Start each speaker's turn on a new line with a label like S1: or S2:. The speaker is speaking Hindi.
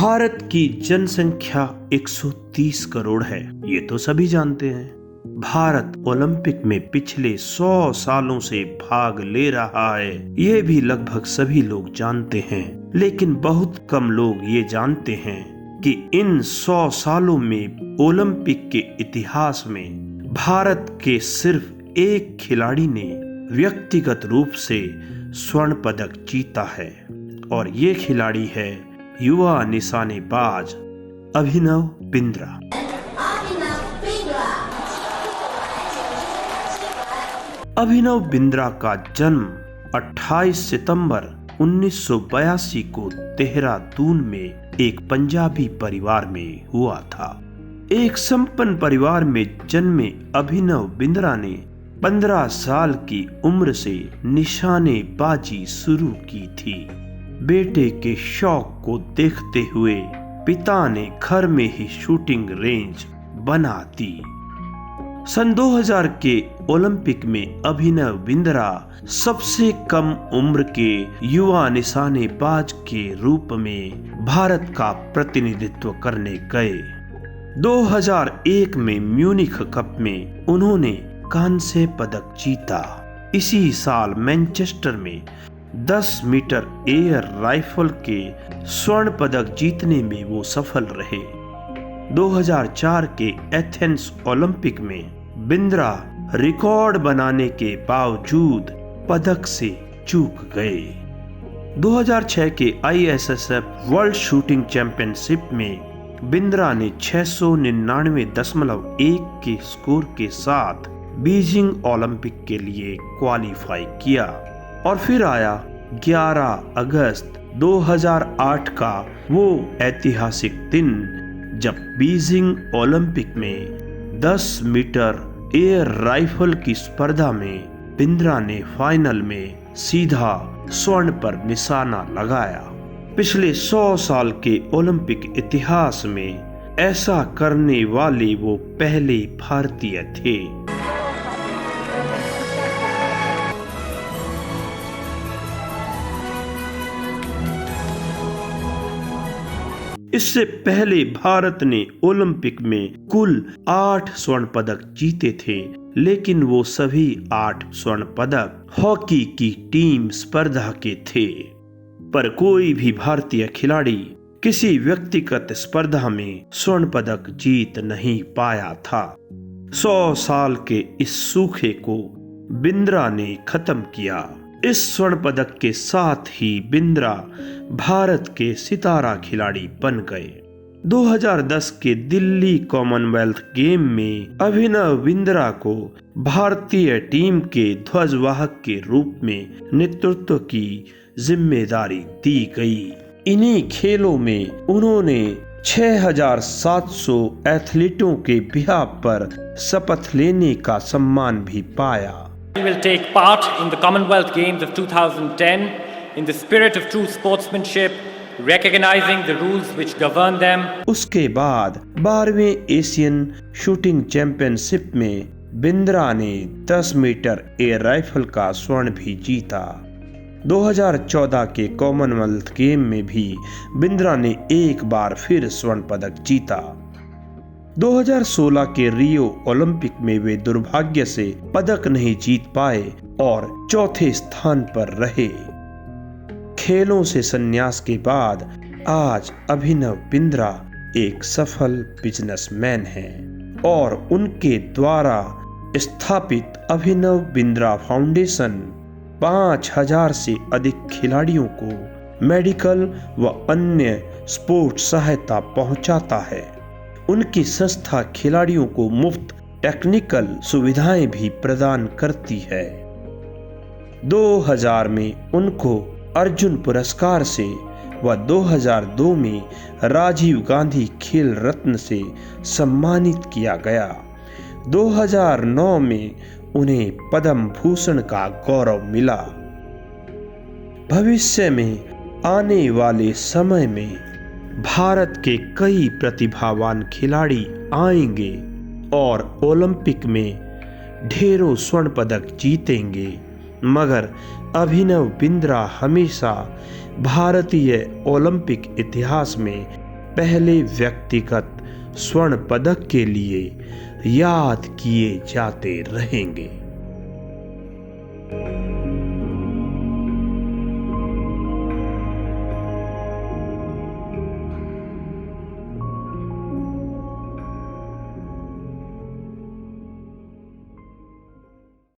S1: भारत की जनसंख्या 130 करोड़ है, ये तो सभी जानते हैं। भारत ओलंपिक में पिछले 100 सालों से भाग ले रहा है, ये भी लगभग सभी लोग जानते हैं। लेकिन बहुत कम लोग ये जानते हैं कि इन 100 सालों में ओलंपिक के इतिहास में भारत के सिर्फ एक खिलाड़ी ने व्यक्तिगत रूप से स्वर्ण पदक जीता है और ये खिलाड़ी है युवा निशानेबाज अभिनव बिंद्रा। अभिनव बिंद्रा का जन्म 28 सितंबर 1982 को देहरादून में एक पंजाबी परिवार में हुआ था। एक संपन्न परिवार में जन्मे अभिनव बिंद्रा ने 15 साल की उम्र से निशानेबाजी शुरू की थी। बेटे के शौक को देखते हुए पिता ने घर में ही शूटिंग रेंज बना दी। सन 2000 के ओलंपिक में अभिनव बिंद्रा सबसे कम उम्र के युवा निशानेबाज के रूप में भारत का प्रतिनिधित्व करने गए। 2001 में म्यूनिख कप में उन्होंने कांस्य पदक जीता। इसी साल मैनचेस्टर में 10 मीटर एयर राइफल के स्वर्ण पदक जीतने में वो सफल रहे। 2004 के एथेंस ओलंपिक में बिंद्रा रिकॉर्ड बनाने के बावजूद पदक से चूक गए। 2006 के ISSF वर्ल्ड शूटिंग चैंपियनशिप में बिंद्रा ने 699.1 के स्कोर के साथ बीजिंग ओलंपिक के लिए क्वालिफाई किया। और फिर आया 11 अगस्त 2008 का वो ऐतिहासिक दिन जब बीजिंग ओलंपिक में 10 मीटर एयर राइफल की स्पर्धा में बिंद्रा ने फाइनल में सीधा स्वर्ण पर निशाना लगाया। पिछले 100 साल के ओलंपिक इतिहास में ऐसा करने वाले वो पहले भारतीय थे। इससे पहले भारत ने ओलंपिक में कुल 8 स्वर्ण पदक जीते थे, लेकिन वो सभी 8 स्वर्ण पदक हॉकी की टीम स्पर्धा के थे। पर कोई भी भारतीय खिलाड़ी किसी व्यक्तिगत स्पर्धा में स्वर्ण पदक जीत नहीं पाया था। 100 साल के इस सूखे को बिंद्रा ने खत्म किया। इस स्वर्ण पदक के साथ ही बिंद्रा भारत के सितारा खिलाड़ी बन गए। 2010 के दिल्ली कॉमनवेल्थ गेम में अभिनव बिंद्रा को भारतीय टीम के ध्वजवाहक के रूप में नेतृत्व की जिम्मेदारी दी गई। इन्हीं खेलों में उन्होंने 6700 एथलीटों के बिहाफ पर शपथ लेने का सम्मान भी पाया।
S2: We will take part in the Commonwealth Games of 2010 in the spirit of true sportsmanship, recognizing the rules which govern them.
S1: उसके बाद 12वें एशियन शूटिंग चैंपियनशिप में बिंद्रा ने 10 मीटर एयर राइफल का स्वर्ण भी जीता। 2014 के कॉमनवेल्थ गेम में भी बिंद्रा ने एक बार फिर स्वर्ण पदक जीता। 2016 के रियो ओलंपिक में वे दुर्भाग्य से पदक नहीं जीत पाए और चौथे स्थान पर रहे। खेलों से संन्यास के बाद आज अभिनव बिंद्रा एक सफल बिजनेसमैन हैं और उनके द्वारा स्थापित अभिनव बिंद्रा फाउंडेशन 5000 से अधिक खिलाड़ियों को मेडिकल व अन्य स्पोर्ट्स सहायता पहुंचाता है। उनकी संस्था खिलाड़ियों को मुफ्त टेक्निकल सुविधाएं भी प्रदान करती है। 2000 में उनको अर्जुन पुरस्कार से व 2002 में राजीव गांधी खेल रत्न से सम्मानित किया गया। 2009 में उन्हें पद्म भूषण का गौरव मिला। भविष्य में आने वाले समय में भारत के कई प्रतिभावान खिलाड़ी आएंगे और ओलंपिक में ढेरों स्वर्ण पदक जीतेंगे, मगर अभिनव बिंद्रा हमेशा भारतीय ओलंपिक इतिहास में पहले व्यक्तिगत स्वर्ण पदक के लिए याद किए जाते रहेंगे।